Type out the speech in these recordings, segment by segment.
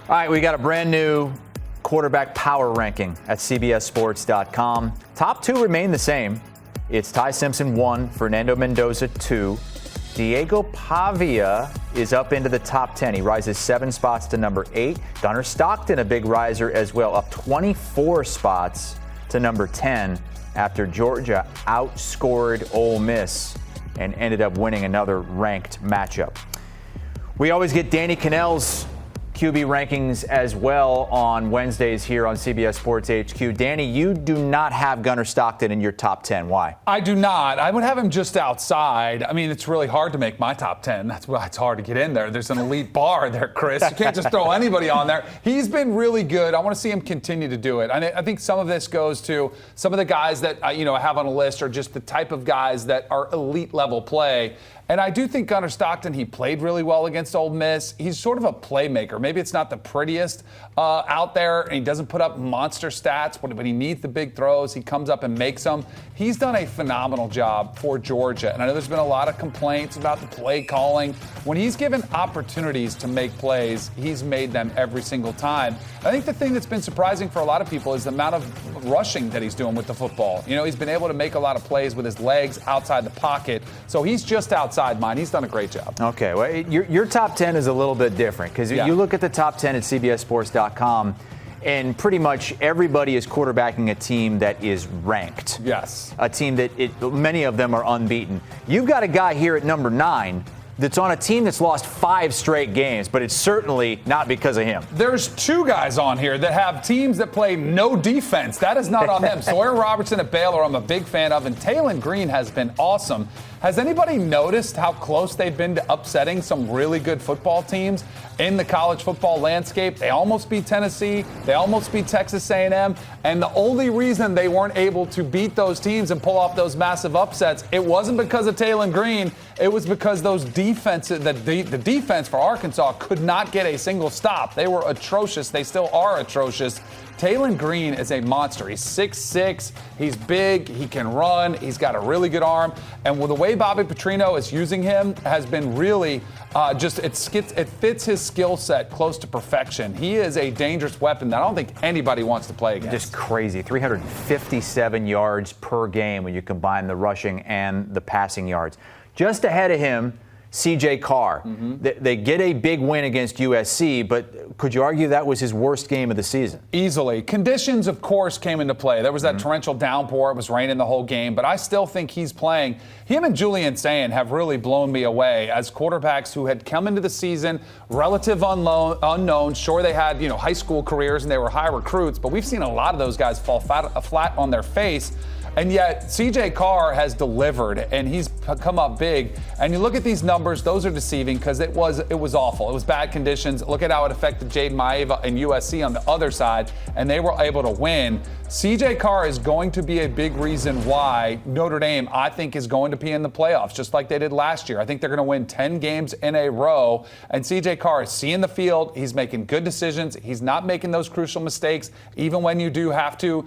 All right, we got a brand new quarterback power ranking at CBSSports.com. Top two remain the same. It's Ty Simpson 1, Fernando Mendoza 2. Diego Pavia is up into the top 10. He rises 7 spots to number 8. Gunnar Stockton, a big riser as well, up 24 spots to number 10 after Georgia outscored Ole Miss and ended up winning another ranked matchup. We always get Danny Kanell's QB rankings as well on Wednesdays here on CBS Sports HQ. Danny, you do not have Gunnar Stockton in your top 10. Why? I do not. I would have him just outside. I mean, it's really hard to make my top 10. That's why it's hard to get in there. There's an elite bar there, Chris. You can't just throw anybody on there. He's been really good. I want to see him continue to do it. I think some of this goes to some of the guys that I have on a list are just the type of guys that are elite level play. And I do think Gunnar Stockton, he played really well against Ole Miss. He's sort of a playmaker. Maybe it's not the prettiest out there, and he doesn't put up monster stats, but when he needs the big throws, he comes up and makes them. He's done a phenomenal job for Georgia. And I know there's been a lot of complaints about the play calling. When he's given opportunities to make plays, he's made them every single time. I think the thing that's been surprising for a lot of people is the amount of rushing that he's doing with the football. He's been able to make a lot of plays with his legs outside the pocket. So he's just outside mine. He's done a great job. Okay, well, your top 10 is a little bit different because you look at the top 10 at CBSSports.com, and pretty much everybody is quarterbacking a team that is ranked. Yes. A team that many of them are unbeaten. You've got a guy here at number 9 that's on a team that's lost 5 straight games, but it's certainly not because of him. There's 2 guys on here that have teams that play no defense. That is not on them. Sawyer Robertson at Baylor, I'm a big fan of, and Taylen Green has been awesome. Has anybody noticed how close they've been to upsetting some really good football teams in the college football landscape? They almost beat Tennessee. They almost beat Texas A&M. And the only reason they weren't able to beat those teams and pull off those massive upsets, it wasn't because of Taylen Green. It was because those defenses, the defense for Arkansas could not get a single stop. They were atrocious. They still are atrocious. Taylen Green is a monster. He's 6'6". He's big. He can run. He's got a really good arm. And with the way Bobby Petrino is using him has been really it fits his skill set close to perfection. He is a dangerous weapon that I don't think anybody wants to play against. Just crazy. 357 yards per game when you combine the rushing and the passing yards. Just ahead of him, C.J. Carr. They get a big win against USC, but could you argue that was his worst game of the season? Easily. Conditions, of course, came into play. There was that torrential downpour. It was raining the whole game, but I still think he's playing. Him and Julian Sayin have really blown me away as quarterbacks who had come into the season relative unknown. Sure, they had high school careers and they were high recruits, but we've seen a lot of those guys fall flat on their face. And yet, C.J. Carr has delivered, and he's come up big. And you look at these numbers; those are deceiving because it was awful. It was bad conditions. Look at how it affected Jaden Maeva and USC on the other side, and they were able to win. C.J. Carr is going to be a big reason why Notre Dame, I think, is going to be in the playoffs, just like they did last year. I think they're going to win 10 games in a row. And C.J. Carr is seeing the field. He's making good decisions. He's not making those crucial mistakes, even when you do have to,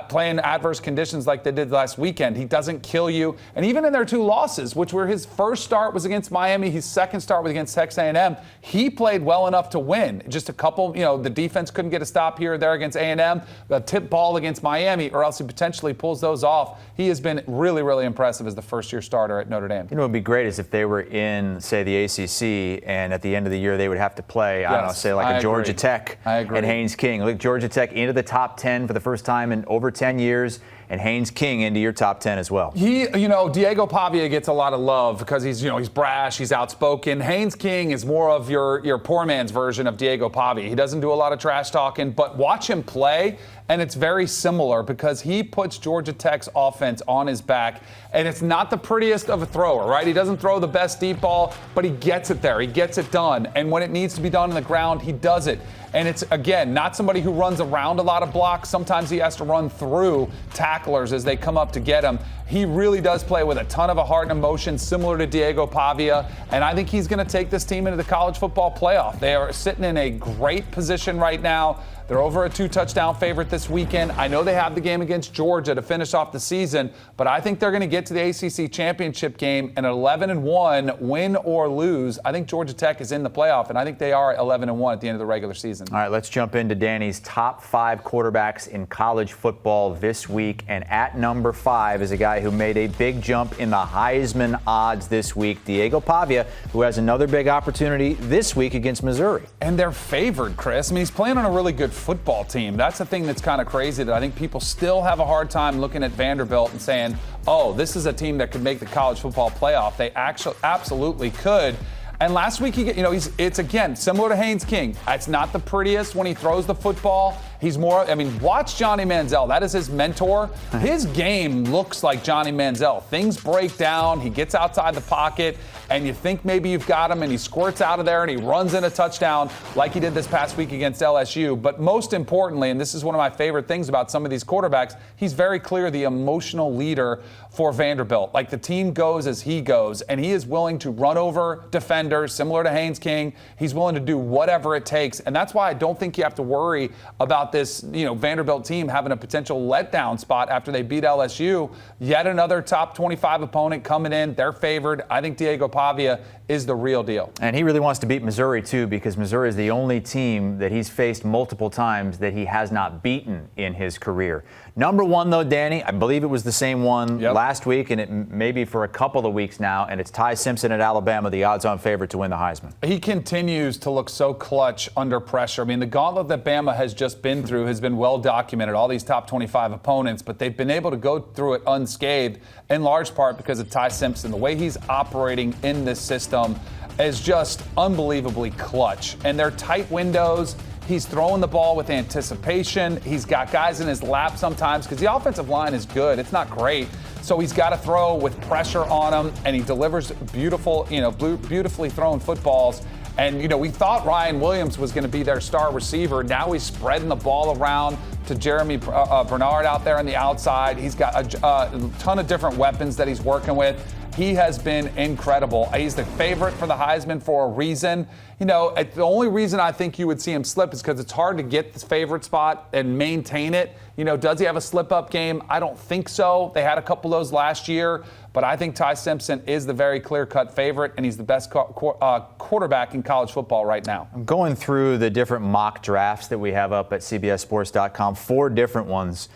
play in adverse conditions like they did last weekend. He doesn't kill you. And even in their 2 losses, which were his first start was against Miami, his second start was against Texas A&M, he played well enough to win. Just a couple, the defense couldn't get a stop here or there against A&M. The tip ball against Miami, or else he potentially pulls those off. He has been really, really impressive as the first-year starter at Notre Dame. What would be great is if they were in, say, the ACC, and at the end of the year they would have to play, I don't know, say like a Georgia Tech and Haynes King. Look, Georgia Tech into the top 10 for the first time in over 10 years. And Haynes King into your top 10 as well. Diego Pavia gets a lot of love because he's brash, he's outspoken. Haynes King is more of your poor man's version of Diego Pavia. He doesn't do a lot of trash talking, but watch him play, and it's very similar because he puts Georgia Tech's offense on his back, and it's not the prettiest of a thrower, right? He doesn't throw the best deep ball, but he gets it there. He gets it done, and when it needs to be done on the ground, he does it. And it's, again, not somebody who runs around a lot of blocks. Sometimes he has to run through tacklers as they come up to get him. He really does play with a ton of a heart and emotion, similar to Diego Pavia. And I think he's going to take this team into the college football playoff. They are sitting in a great position right now. They're over a 2-touchdown favorite this weekend. I know they have the game against Georgia to finish off the season, but I think they're going to get to the ACC championship game and 11-1, win or lose. I think Georgia Tech is in the playoff, and I think they are 11-1 at the end of the regular season. season. All right, let's jump into Danny's top 5 quarterbacks in college football this week. And at number 5 is a guy who made a big jump in the Heisman odds this week, Diego Pavia, who has another big opportunity this week against Missouri. And they're favored, Chris. I mean, he's playing on a really good football team. That's the thing that's kind of crazy, that I think people still have a hard time looking at Vanderbilt and saying, oh, this is a team that could make the college football playoff. They actually absolutely could. And last week, it's again similar to Haynes King. It's not the prettiest when he throws the football. He's more, watch Johnny Manziel. That is his mentor. His game looks like Johnny Manziel. Things break down. He gets outside the pocket, and you think maybe you've got him, and he squirts out of there, and he runs in a touchdown like he did this past week against LSU. But most importantly, and this is one of my favorite things about some of these quarterbacks, he's very clear the emotional leader for Vanderbilt. Like, the team goes as he goes, and he is willing to run over defenders, similar to Haynes King. He's willing to do whatever it takes, and that's why I don't think you have to worry about this, Vanderbilt team having a potential letdown spot after they beat LSU. Yet another top 25 opponent coming in. They're favored. I think Diego Pavia is the real deal. And he really wants to beat Missouri, too, because Missouri is the only team that he's faced multiple times that he has not beaten in his career. Number 1, though, Danny, I believe it was the same one last week, and it may be for a couple of weeks now, and it's Ty Simpson at Alabama, the odds-on favorite to win the Heisman. He continues to look so clutch under pressure. The gauntlet that Bama has just been through has been well documented, all these top 25 opponents, but they've been able to go through it unscathed, in large part because of Ty Simpson. The way he's operating in this system is just unbelievably clutch. And they're tight windows. He's throwing the ball with anticipation. He's got guys in his lap sometimes because the offensive line is good. It's not great. So he's got to throw with pressure on him, and he delivers beautifully thrown footballs. And, we thought Ryan Williams was going to be their star receiver. Now he's spreading the ball around to Jeremy Bernard out there on the outside. He's got a ton of different weapons that he's working with. He has been incredible. He's the favorite for the Heisman for a reason. The only reason I think you would see him slip is because it's hard to get this favorite spot and maintain it. Does he have a slip-up game? I don't think so. They had a couple of those last year. But I think Ty Simpson is the very clear-cut favorite, and he's the best quarterback in college football right now. I'm going through the different mock drafts that we have up at CBSSports.com, 4 different ones.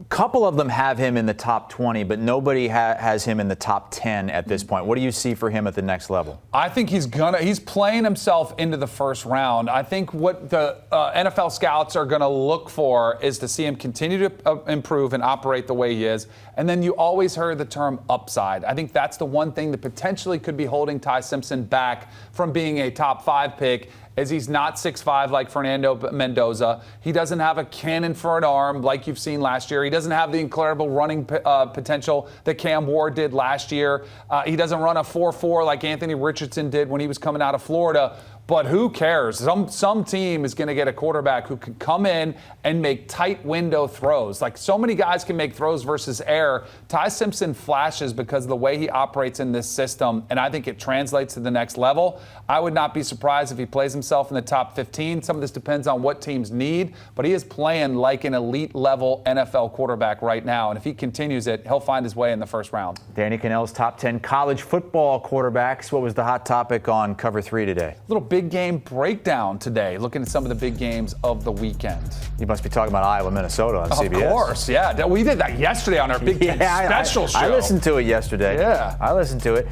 Couple of them have him in the top 20, but nobody has him in the top 10 at this point. What do you see for him at the next level? I think he's playing himself into the first round. I think what the NFL scouts are going to look for is to see him continue to improve and operate the way he is. And then you always heard the term upside. I think that's the one thing that potentially could be holding Ty Simpson back from being a top 5 pick, is he's not 6'5" like Fernando Mendoza. He doesn't have a cannon for an arm like you've seen last year. He doesn't have the incredible running potential that Cam Ward did last year. He doesn't run a 4.4 like Anthony Richardson did when he was coming out of Florida. But who cares? Some team is going to get a quarterback who can come in and make tight window throws. Like, so many guys can make throws versus air. Ty Simpson flashes because of the way he operates in this system, and I think it translates to the next level. I would not be surprised if he plays himself in the top 15. Some of this depends on what teams need, but he is playing like an elite-level NFL quarterback right now, and if he continues it, he'll find his way in the first round. Danny Kanell's top 10 college football quarterbacks. What was the hot topic on Cover 3 today? Little big game breakdown today, looking at some of the big games of the weekend. You must be talking about Iowa, Minnesota on CBS. Of course, yeah. We did that yesterday on our Big Ten special show. I listened to it yesterday. Yeah. I listened to it.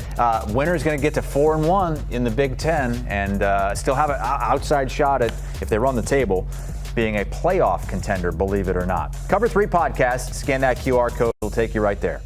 Winner's going to get to 4-1 in the Big Ten and still have an outside shot at, if they run the table, being a playoff contender, believe it or not. Cover 3 podcast. Scan that QR code. It'll take you right there.